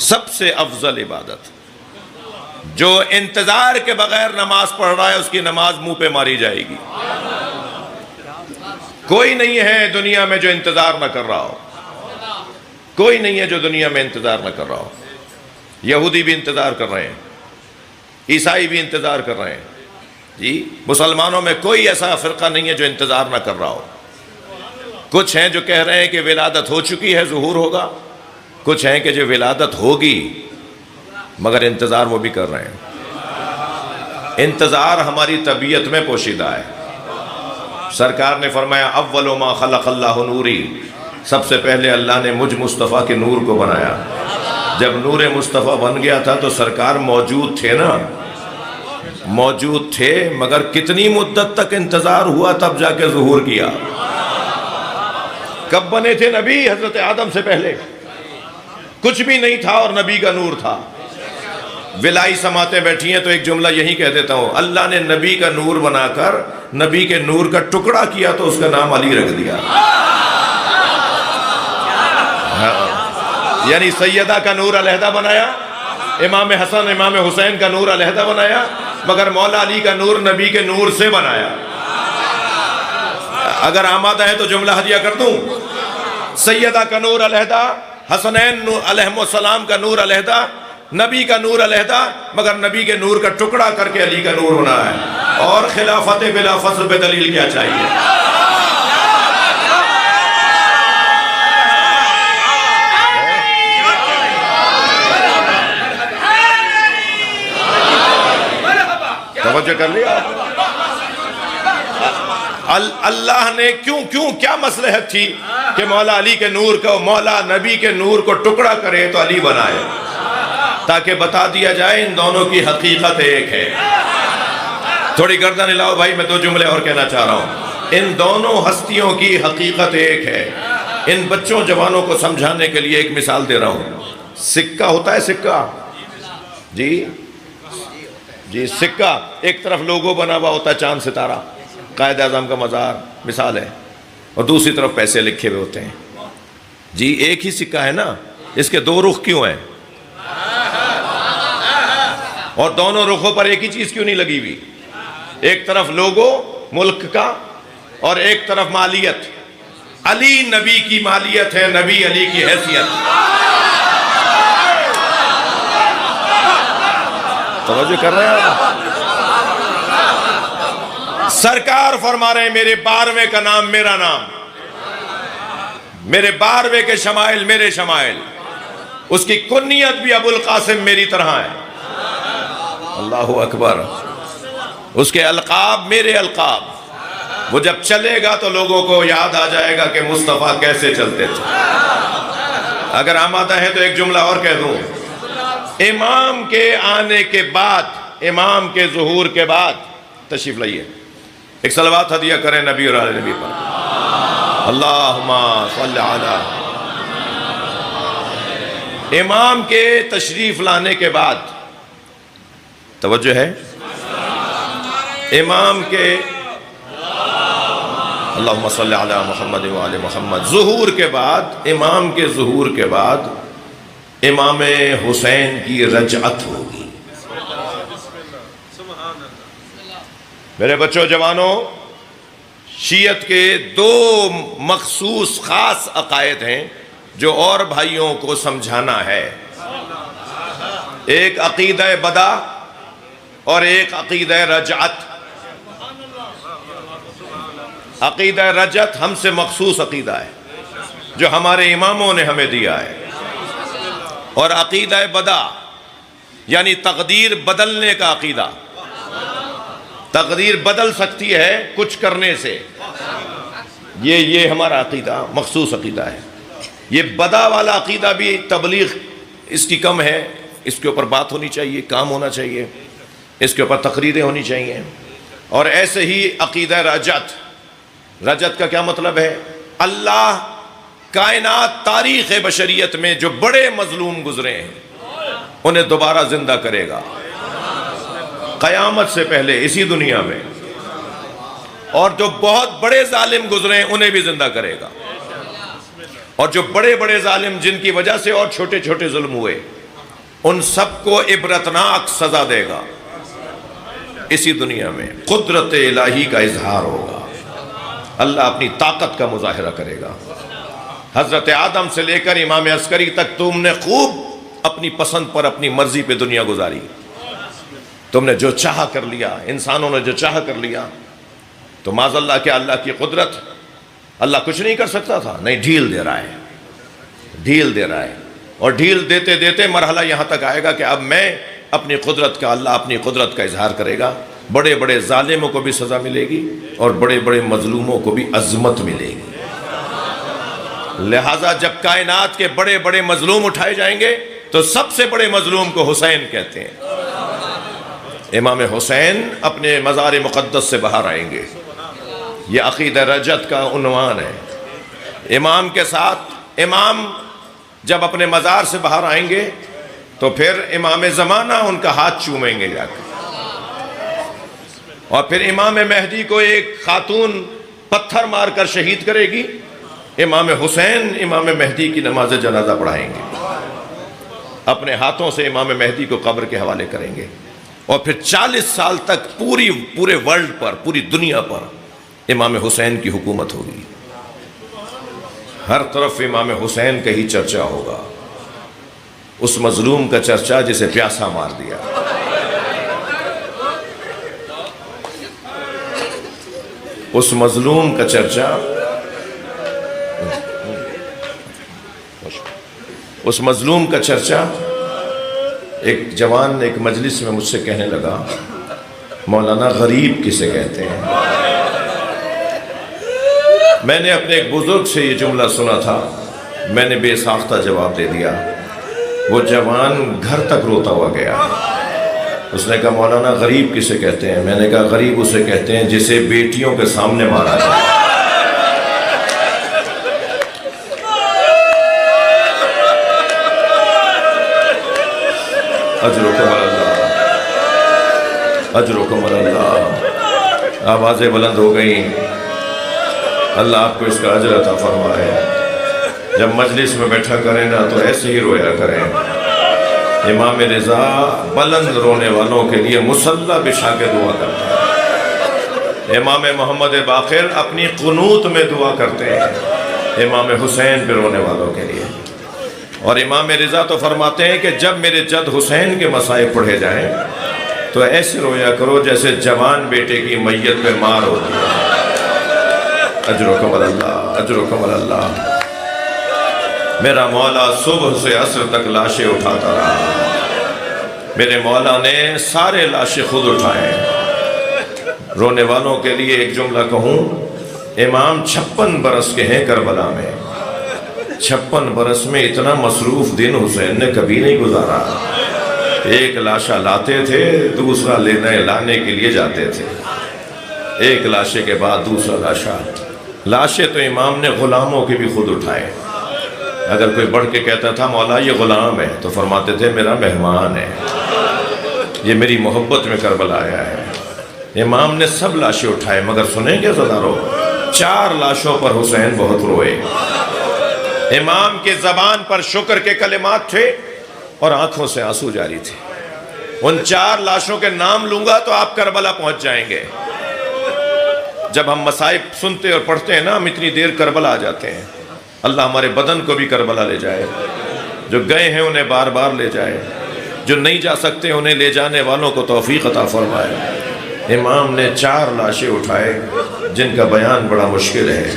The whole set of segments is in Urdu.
سب سے افضل عبادت. جو انتظار کے بغیر نماز پڑھ رہا ہے اس کی نماز منہ پہ ماری جائے گی. کوئی نہیں ہے دنیا میں جو انتظار نہ کر رہا ہو. کوئی نہیں ہے جو دنیا میں انتظار نہ کر رہا ہو. یہودی بھی انتظار کر رہے ہیں, عیسائی بھی انتظار کر رہے ہیں. جی, مسلمانوں میں کوئی ایسا فرقہ نہیں ہے جو انتظار نہ کر رہا ہو. کچھ ہیں جو کہہ رہے ہیں کہ ولادت ہو چکی ہے, ظہور ہوگا. کچھ ہیں کہ جو ولادت ہوگی مگر انتظار وہ بھی کر رہے ہیں. انتظار ہماری طبیعت میں پوشیدہ ہے. سرکار نے فرمایا اول ما خلق اللہ نوری, سب سے پہلے اللہ نے مجھ مصطفیٰ کے نور کو بنایا. جب نور مصطفیٰ بن گیا تھا تو سرکار موجود تھے نا, موجود تھے, مگر کتنی مدت تک انتظار ہوا تب جا کے ظہور کیا. کب بنے تھے نبی؟ حضرت آدم سے پہلے کچھ بھی نہیں تھا اور نبی کا نور تھا. ولائی سماعتیں بیٹھی ہیں تو ایک جملہ یہی کہہ دیتا ہوں, اللہ نے نبی کا نور بنا کر نبی کے نور کا ٹکڑا کیا تو اس کا نام علی رکھ دیا. یعنی سیدہ کا نور علیحدہ بنایا, امام حسن امام حسین کا نور علیحدہ بنایا, مگر مولا علی کا نور نبی کے نور سے بنایا. اگر آمادہ ہے تو جملہ ہدیہ کر دوں. سیدہ کا نور علیحدہ, حسنین علیہم السلام کا نور علیحدہ, نبی کا نور علیحدہ, مگر نبی کے نور کا ٹکڑا کر کے علی کا نور بنا ہے. اور خلافت بلا فصل پہ دلیل کیا چاہیے؟ توجہ کر لیا. اللہ نے کیوں کیا مصلحت تھی کہ مولا علی کے نور کو, مولا نبی کے نور کو ٹکڑا کرے تو علی بنائے, تاکہ بتا دیا جائے ان دونوں کی حقیقت ایک ہے. تھوڑی گردن ہلاؤ بھائی, میں دو جملے اور کہنا چاہ رہا ہوں. ان دونوں ہستیوں کی حقیقت ایک ہے. ان بچوں جوانوں کو سمجھانے کے لیے ایک مثال دے رہا ہوں. سکہ ہوتا ہے, سکہ, جی سکہ, ایک طرف لوگو بنا ہوا ہوتا ہے چاند ستارہ, قائد اعظم کا مزار مثال ہے, اور دوسری طرف پیسے لکھے ہوئے ہوتے ہیں. جی ایک ہی سکہ ہے نا, اس کے دو رخ کیوں ہیں؟ اور دونوں رخوں پر ایک ہی چیز کیوں نہیں لگی ہوئی؟ ایک طرف لوگو ملک کا اور ایک طرف مالیت. علی نبی کی مالیت ہے, نبی علی کی حیثیت. توجہ کر رہے ہیں؟ سرکار فرما رہے ہیں میرے 12ویں کا نام میرا نام, میرے 12ویں کے شمائل میرے شمائل. اس کی کنیت بھی ابو القاسم میری طرح ہے. اللہ اکبر. اس کے القاب میرے القاب. وہ جب چلے گا تو لوگوں کو یاد آ جائے گا کہ مصطفیٰ کیسے چلتے تھے. اگر آمادہ ہے تو ایک جملہ اور کہہ دوں. امام کے آنے کے بعد, امام کے ظہور کے بعد, تشریف لائیے, ایک صلوات ہدیہ کریں نبی اور آل نبی پر. اللہم صلی علی. امام کے تشریف لانے کے بعد, توجہ ہے, امام کے اللہم صلی علی محمد و آل محمد, ظہور کے بعد, امام کے ظہور کے بعد امام حسین کی رجعت ہوگی. میرے بچوں جوانوں, شیعت کے دو مخصوص خاص عقائد ہیں جو اور بھائیوں کو سمجھانا ہے. ایک عقیدہ بدا اور ایک عقیدہ رجعت. عقیدہ رجعت ہم سے مخصوص عقیدہ ہے جو ہمارے اماموں نے ہمیں دیا ہے, اور عقیدہ بدا یعنی تقدیر بدلنے کا عقیدہ. تقدیر بدل سکتی ہے کچھ کرنے سے, یہ ہمارا عقیدہ مخصوص عقیدہ ہے. یہ بدا والا عقیدہ بھی تبلیغ اس کی کم ہے, اس کے اوپر بات ہونی چاہیے, کام ہونا چاہیے, اس کے اوپر تقریریں ہونی چاہیے. اور ایسے ہی عقیدہ رجعت. رجعت کا کیا مطلب ہے؟ اللہ کائنات تاریخ بشریت میں جو بڑے مظلوم گزرے ہیں انہیں دوبارہ زندہ کرے گا قیامت سے پہلے اسی دنیا میں, اور جو بہت بڑے ظالم گزرے ہیں انہیں بھی زندہ کرے گا. اور جو بڑے بڑے ظالم جن کی وجہ سے اور چھوٹے چھوٹے ظلم ہوئے ان سب کو عبرتناک سزا دے گا اسی دنیا میں. قدرت الہی کا اظہار ہوگا، اللہ اپنی طاقت کا مظاہرہ کرے گا. حضرت آدم سے لے کر امام عسکری تک تم نے خوب اپنی پسند پر اپنی مرضی پہ دنیا گزاری. تم نے جو چاہا کر لیا، انسانوں نے جو چاہا کر لیا. تو معاذ اللہ کہ اللہ کی قدرت، اللہ کچھ نہیں کر سکتا تھا؟ نہیں، ڈھیل دے رہا ہے، ڈھیل دے رہا ہے. اور ڈھیل دیتے دیتے مرحلہ یہاں تک آئے گا کہ اب میں اپنی قدرت کا، اللہ اپنی قدرت کا اظہار کرے گا. بڑے بڑے ظالموں کو بھی سزا ملے گی اور بڑے بڑے مظلوموں کو بھی عظمت ملے گی. لہٰذا جب کائنات کے بڑے بڑے مظلوم اٹھائے جائیں گے تو سب سے بڑے مظلوم کو حسین کہتے ہیں. امام حسین اپنے مزار مقدس سے باہر آئیں گے. یہ عقیدہ رجت کا عنوان ہے. امام کے ساتھ امام جب اپنے مزار سے باہر آئیں گے تو پھر امام زمانہ ان کا ہاتھ چومیں گے جا کے. اور پھر امام مہدی کو ایک خاتون پتھر مار کر شہید کرے گی. امام حسین امام مہدی کی نماز جنازہ پڑھائیں گے، اپنے ہاتھوں سے امام مہدی کو قبر کے حوالے کریں گے. اور پھر 40 سال تک پورے ورلڈ پر، پوری دنیا پر امام حسین کی حکومت ہوگی. ہر طرف امام حسین کا ہی چرچا ہوگا. اس مظلوم کا چرچا جسے پیاسا مار دیا، اس مظلوم کا چرچا، اس مظلوم کا چرچا. ایک جوان ایک مجلس میں مجھ سے کہنے لگا، مولانا غریب کسے کہتے ہیں؟ میں نے اپنے ایک بزرگ سے یہ جملہ سنا تھا، میں نے بے ساختہ جواب دے دیا. وہ جوان گھر تک روتا ہوا گیا. اس نے کہا مولانا غریب کسے کہتے ہیں؟ میں نے کہا غریب اسے کہتے ہیں جسے بیٹیوں کے سامنے مارا جائے. اجرکم اللہ، اجرکم اللہ. آوازیں بلند ہو گئیں. اللہ آپ کو اس کا اجر عطا فرمائے. جب مجلس میں بیٹھا کریں نا تو ایسے ہی رویا کریں. امام رضا بلند رونے والوں کے لیے مصلی بچھا کے دعا کرتے ہیں. امام محمد باقر اپنی قنوت میں دعا کرتے ہیں امام حسین پہ رونے والوں کے لیے. اور امام رضا تو فرماتے ہیں کہ جب میرے جد حسین کے مصائب پڑھے جائیں تو ایسے رویا کرو جیسے جوان بیٹے کی میت پہ مار ہوتی ہے. اجرکم اللہ، اجرکم اللہ. میرا مولا صبح سے عصر تک لاشیں اٹھاتا رہا. میرے مولا نے سارے لاشیں خود اٹھائے. رونے والوں کے لیے ایک جملہ کہوں، امام 56 برس کے ہیں کربلا میں. 56 برس میں اتنا مصروف دن حسین نے کبھی نہیں گزارا. ایک لاشا لاتے تھے، دوسرا لانے کے لیے جاتے تھے. ایک لاشے کے بعد دوسرا لاشا. لاشیں تو امام نے غلاموں کے بھی خود اٹھائے. اگر کوئی بڑھ کے کہتا تھا مولا یہ غلام ہے تو فرماتے تھے میرا مہمان ہے، یہ میری محبت میں کربلا آیا ہے. امام نے سب لاشیں اٹھائے. مگر سنیں گے زدارو، 4 لاشوں پر حسین بہت روئے. امام کے زبان پر شکر کے کلمات تھے اور آنکھوں سے آنسو جاری تھے. ان 4 لاشوں کے نام لوں گا تو آپ کربلا پہنچ جائیں گے. جب ہم مصائب سنتے اور پڑھتے ہیں نا ہم اتنی دیر کربلا آ جاتے ہیں. اللہ ہمارے بدن کو بھی کربلا لے جائے. جو گئے ہیں انہیں بار بار لے جائے. جو نہیں جا سکتے انہیں لے جانے والوں کو توفیق عطا فرمائے. امام نے 4 لاشیں اٹھائے جن کا بیان بڑا مشکل ہے.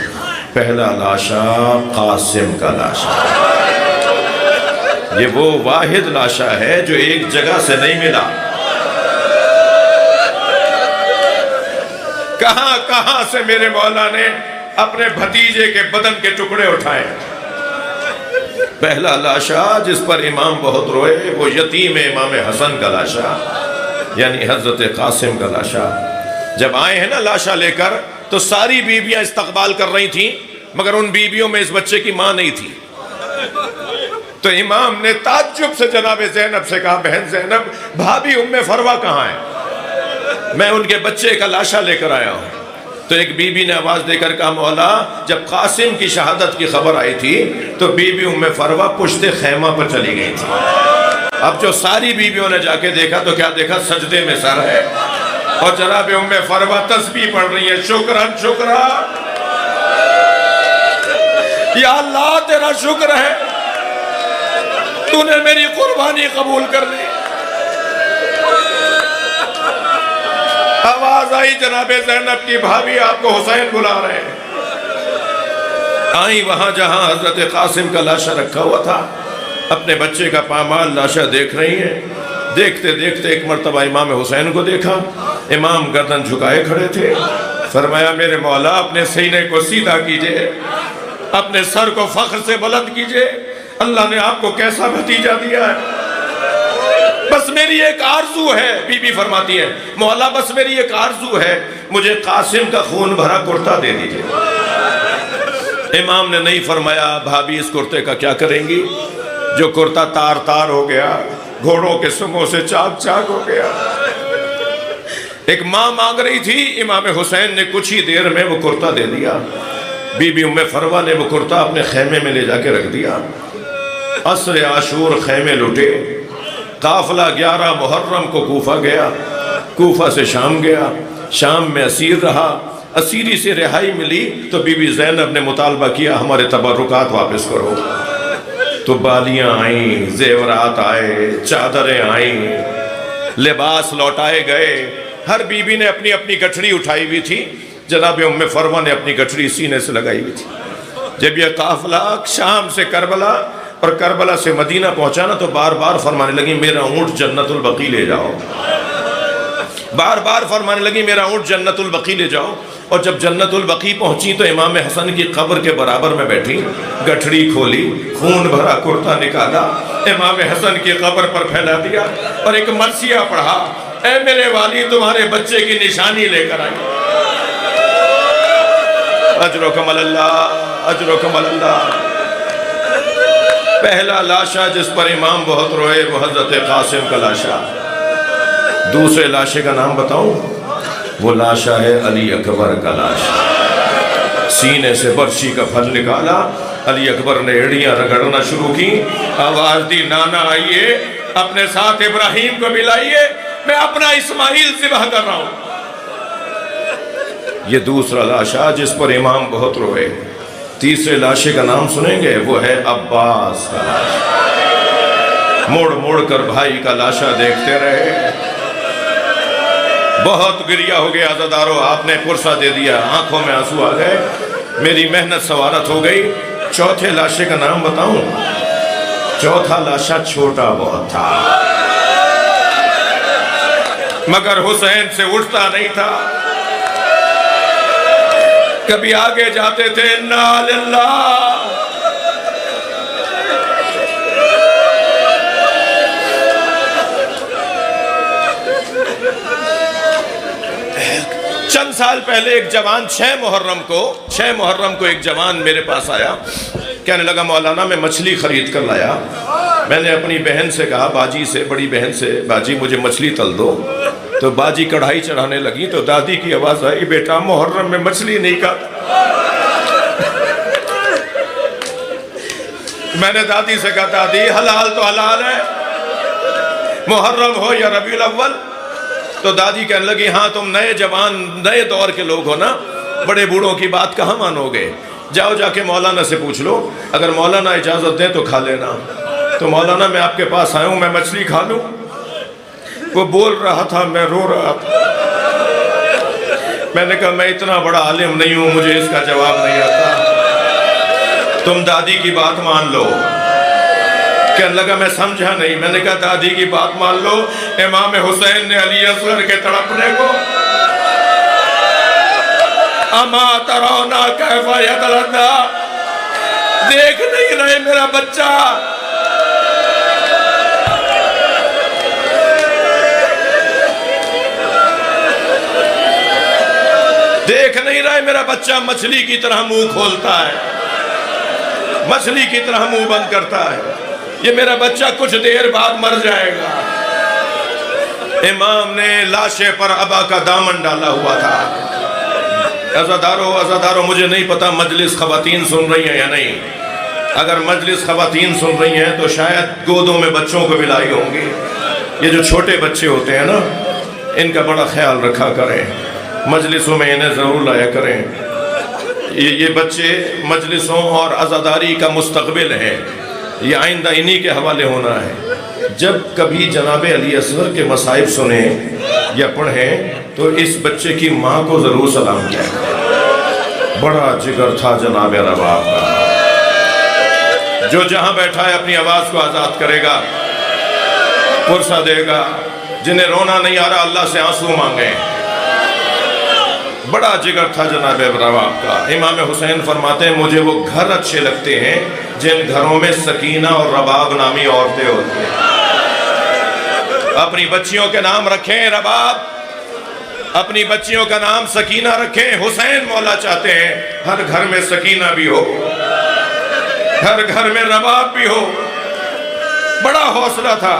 پہلا لاشا قاسم کا لاشا. یہ وہ واحد لاشا ہے جو ایک جگہ سے نہیں ملا. کہاں کہاں سے میرے مولا نے اپنے بھتیجے کے بدن کے ٹکڑے اٹھائے. پہلا لاشا جس پر امام بہت روئے وہ یتیم امام حسن کا لاشا، یعنی حضرت قاسم کا لاشا. جب آئے ہیں نا لاشا لے کر تو ساری بیویاں استقبال کر رہی تھیں مگر ان بیویوں میں اس بچے کی ماں نہیں تھی. تو امام نے تعجب سے جناب زینب سے کہا بہن زینب بھابی ام فروہ کہاں ہے؟ میں ان کے بچے کا لاشا لے کر آیا ہوں. تو ایک بی بی نے آواز دے کر کہا مولا جب قاسم کی شہادت کی خبر آئی تھی تو بی بی ام فروہ پشت خیمہ پر چلی گئی تھی. اب جو ساری بیویوں نے جا کے دیکھا تو کیا دیکھا؟ سجدے میں سر ہے، اور جناب ام فروہ تسبیح پڑھ رہی ہے، شکران شکران، یا اللہ تیرا شکر ہے تو نے میری قربانی قبول کر لی۔ آواز آئی جناب زینب کی، بھابی آپ کو حسین بلا رہے ہیں۔ آئی وہاں جہاں حضرت قاسم کا لاشا رکھا ہوا تھا، اپنے بچے کا پامال لاشا دیکھ رہی ہیں۔ دیکھتے دیکھتے ایک مرتبہ امام حسین کو دیکھا، امام گردن جھکائے کھڑے تھے۔ فرمایا میرے مولا اپنے سینے کو سیدھا کیجئے، اپنے سر کو فخر سے بلند کیجئے، اللہ نے آپ کو کیسا بھتیجا دیا ہے۔ بس میری ایک آرزو ہے، بی بی فرماتی ہے مولا بس میری ایک آرزو ہے، مجھے قاسم کا خون بھرا کرتا دے دیجئے۔ امام نے نہیں فرمایا بھابی اس کرتے کا کیا کریں گی جو کرتا تار تار ہو گیا، گھوڑوں کے سموں سے چاک چاک ہو گیا۔ ایک ماں مانگ رہی تھی، امام حسین نے کچھ ہی دیر میں وہ کرتا دے دیا۔ بی بی ام فروہ نے وہ کرتا اپنے خیمے میں لے جا کے رکھ دیا۔ عصر عاشور خیمے لٹے، قافلہ 11 محرم کو کوفہ گیا، کوفہ سے شام گیا، شام میں اسیر رہا۔ اسیری سے رہائی ملی تو بی بی زینب نے مطالبہ کیا ہمارے تبرکات واپس کرو۔ تو بالیاں آئیں، زیورات آئے، چادریں آئیں، لباس لوٹائے گئے۔ ہر بی بی نے اپنی اپنی گٹھڑی اٹھائی ہوئی تھی، جناب ام فروہ نے اپنی گٹھڑی سینے سے لگائی ہوئی تھی۔ جب یہ قافلہ شام سے کربلا اور کربلا سے مدینہ پہنچا نا تو بار بار فرمانے لگی میرا اونٹ جنت البقیع لے جاؤ، بار بار فرمانے لگی میرا اونٹ جنت البقیع لے جاؤ۔ اور جب جنت البقیع پہنچی تو امام حسن کی قبر کے برابر میں بیٹھی، گٹھڑی کھولی، خون بھرا کرتا نکالا، امام حسن کی قبر پر پھیلا دیا اور ایک مرثیہ پڑھا، اے میرے والی تمہارے بچے کی نشانی لے کر آئی۔ اجرکم اللہ، اجرکم اللہ۔ پہلا لاشا جس پر امام بہت روئے وہ حضرت قاسم کا لاشا۔ دوسرے لاشے کا نام بتاؤں؟ وہ لاشا ہے علی اکبر کا لاشا۔ سینے سے برشی کا پھل نکالا، علی اکبر نے ایڑیاں رگڑنا شروع کی، آواز دی نانا آئیے اپنے ساتھ ابراہیم کو ملائیے، میں اپنا اسماعیل ذبح کر رہا ہوں۔ یہ دوسرا لاشا جس پر امام بہت روئے۔ تیسرے لاشے کا نام سنیں گے، وہ ہے عباس کا لاشا۔ موڑ موڑ کر بھائی کا لاشا دیکھتے رہے، بہت گریہ ہو گیا عزادارو، آپ نے پرسہ دے دیا، آنکھوں میں آنسو آ گئے، میری محنت سوارت ہو گئی۔ چوتھے لاشے کا نام بتاؤں؟ چوتھا لاشا چھوٹا بہت تھا مگر حسین سے اٹھتا نہیں تھا، کبھی آگے جاتے تھے انا للہ، چند سال پہلے ایک جوان 6 محرم کو ایک جوان میرے پاس آیا، کہنے لگا مولانا میں مچھلی خرید کر لایا۔ میں نے اپنی بہن سے کہا، باجی سے، بڑی بہن سے، باجی مجھے مچھلی تل دو۔ تو باجی کڑھائی چڑھانے لگی تو دادی کی آواز آئی، بیٹا محرم میں مچھلی نہیں کھاتا۔ میں نے دادی سے کہا دادی حلال تو حلال ہے، محرم ہو یا ربیع الاول۔ تو دادی کہنے لگی ہاں تم نئے جوان نئے دور کے لوگ ہو نا، بڑے بوڑھوں کی بات کہاں مانو گے، جاؤ جا کے مولانا سے پوچھ لو، اگر مولانا اجازت دیں تو کھا لینا۔ تو مولانا میں آپ کے پاس آیا ہوں، میں مچھلی کھا لوں؟ وہ بول رہا تھا، میں رو رہا تھا۔ میں نے کہا میں اتنا بڑا عالم نہیں ہوں، مجھے اس کا جواب نہیں آتا، تم دادی کی بات مان لو۔ کہنے لگا میں سمجھا نہیں۔ میں نے کہا دادی کی بات مان لو، امام حسین نے علی اصغر کے تڑپنے کو اما ترونا کیف یتلذا، دیکھ نہیں رہے میرا بچہ، دیکھ نہیں رہے میرا بچہ مچھلی کی طرح منہ کھولتا ہے، مچھلی کی طرح منہ بند کرتا ہے، یہ میرا بچہ کچھ دیر بعد مر جائے گا۔ امام نے لاشے پر ابا کا دامن ڈالا ہوا تھا۔ عزادارو مجھے نہیں پتا مجلس خواتین سن رہی ہیں یا نہیں، اگر مجلس خواتین سن رہی ہیں تو شاید گودوں میں بچوں کو بھی لائی ہوں گی. یہ جو چھوٹے بچے ہوتے ہیں نا، ان کا بڑا خیال رکھا کریں، مجلسوں میں انہیں ضرور لایا کریں. یہ بچے مجلسوں اور عزاداری کا مستقبل ہیں، یہ آئندہ انہی کے حوالے ہونا ہے. جب کبھی جناب علی اصغر کے مصائب سنیں یا پڑھیں تو اس بچے کی ماں کو ضرور سلام کیا کریں. بڑا جگر تھا جناب رباب کا. جو جہاں بیٹھا ہے اپنی آواز کو آزاد کرے گا، پرسہ دے گا. جنہیں رونا نہیں آ رہا اللہ سے آنسو مانگیں. بڑا جگر تھا جناب رباب کا. امام حسین فرماتے ہیں مجھے وہ گھر اچھے لگتے ہیں جن گھروں میں سکینہ اور رباب نامی عورتیں ہوتی ہیں. اپنی بچیوں کے نام رکھیں رباب، اپنی بچیوں کا نام سکینہ رکھیں. حسین مولا چاہتے ہیں ہر گھر میں سکینہ بھی ہو، ہر گھر میں رباب بھی ہو. بڑا حوصلہ تھا.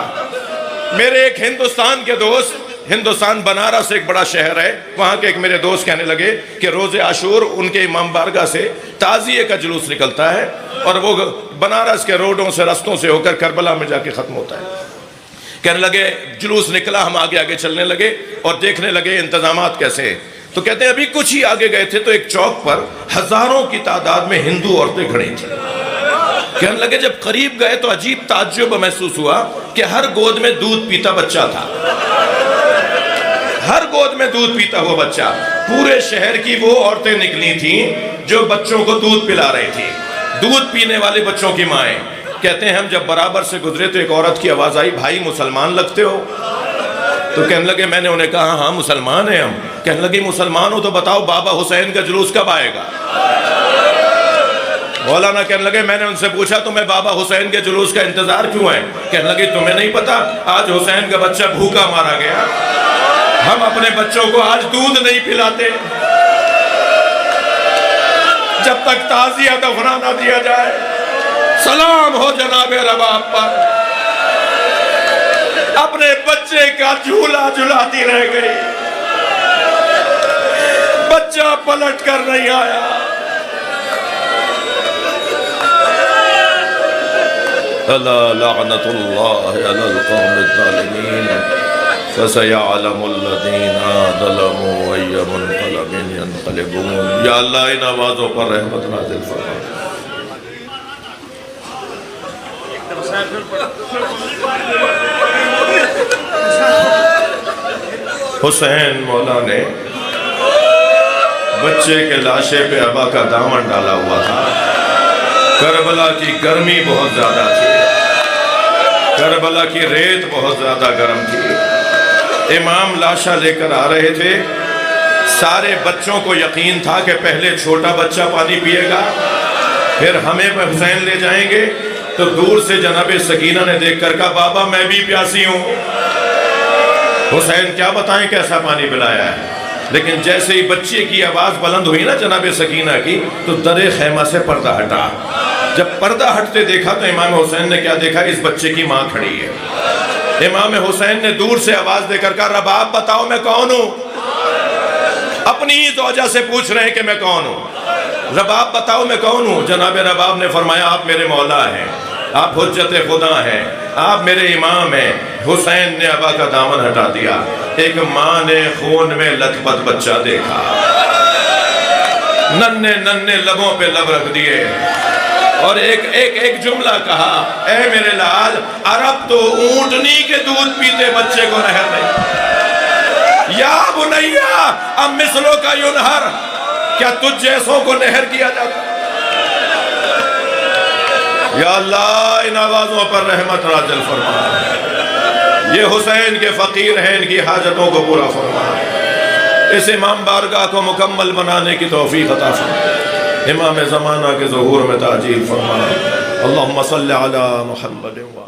میرے ایک ہندوستان کے دوست، ہندوستان بنارس ایک بڑا شہر ہے، وہاں کے ایک میرے دوست کہنے لگے کہ روز عاشور ان کے امام بارگاہ سے تعزیے کا جلوس نکلتا ہے اور وہ بنارس کے روڈوں سے رستوں سے ہو کر کربلا میں جا کے ختم ہوتا ہے. کہنے لگے جلوس نکلا، ہم آگے آگے چلنے لگے اور دیکھنے لگے انتظامات کیسے. تو کہتے ہیں ابھی کچھ ہی آگے گئے تھے تو ایک چوک پر ہزاروں کی تعداد میں ہندو عورتیں کھڑی تھیں. کہنے لگے جب قریب گئے تو عجیب تعجب محسوس ہوا کہ ہر گود میں دودھ پیتا بچہ تھا. ہر گود میں دودھ پیتا ہوا بچہ. پورے شہر کی وہ عورتیں نکلی تھیں جو بچوں کو دودھ پلا رہی تھی، دودھ پینے والے بچوں کی مائیں. کہتے ہیں ہم جب برابر سے گزرے تو ایک عورت کی آواز آئی بھائی مسلمان لگتے ہو. تو کہنے لگے میں نے انہیں کہا ہاں مسلمان ہیں ہم. کہنے لگے مسلمان ہو تو بتاؤ بابا حسین کا جلوس کب آئے گا. مولانا کہنے لگے میں نے ان سے پوچھا تمہیں بابا حسین کے جلوس کا انتظار کیوں ہے. کہنے لگے تمہیں نہیں پتا آج حسین کا بچہ بھوکا مارا گیا، ہم اپنے بچوں کو آج دودھ نہیں پلاتے جب تک تعزیہ دفنا نہ دیا جائے. سلام ہو جناب رباب پر. اپنے بچے کا جھولا جھلاتی رہ گئی، بچہ پلٹ کر نہیں آیا. الا لعنت اللہ علی القوم الظالمین فسيعلم الذين ظلموا أي منقلب ينقلبون. یا اللہ ان آوازوں پر رحمت نازل فرما. حسین مولا نے بچے کے لاشے پہ ابا کا دامن ڈالا ہوا تھا. کربلا کی گرمی بہت زیادہ تھی، کربلا کی ریت بہت زیادہ گرم تھی. امام لاشا لے کر آ رہے تھے. سارے بچوں کو یقین تھا کہ پہلے چھوٹا بچہ پانی پیے گا پھر ہمیں حسین لے جائیں گے. تو دور سے جناب سکینہ نے دیکھ کر کہا بابا میں بھی پیاسی ہوں. حسین کیا بتائیں کیسا پانی پلایا ہے. لیکن جیسے ہی بچے کی آواز بلند ہوئی نا جناب سکینہ کی تو در خیمہ سے پردہ ہٹا. جب پردہ ہٹتے دیکھا تو امام حسین نے کیا دیکھا، اس بچے کی ماں کھڑی ہے. امام حسین نے دور سے آواز دے کر کہا رباب بتاؤ میں کون ہوں. اپنی ہی زوجہ سے پوچھ رہے ہیں کہ میں کون ہوں. رباب بتاؤ میں کون ہوں. جناب رباب نے فرمایا آپ میرے مولا ہیں، آپ حجت خدا ہیں، آپ میرے امام ہیں. حسین نے ابا کا دامن ہٹا دیا. ایک ماں نے خون میں لت پت بچہ دیکھا، ننھے ننھے لبوں پہ لب رکھ دیے اور ایک جملہ کہا اے میرے لال عرب تو اونٹنی کے دودھ پیتے بچے کو نہر نہیں. یا بنیا اب مثلوں کا ینہر، کیا تجھ جیسوں کو نہر کیا جاتا. یا اللہ ان آوازوں پر رحمت نازل فرما. یہ حسین کے فقیر ہیں، ان کی حاجتوں کو پورا فرما. اس امام بارگاہ کو مکمل بنانے کی توفیق عطا فرما. امام زمانہ کے ظہور میں تاجیل فرما. اللہم صلی علی محمد و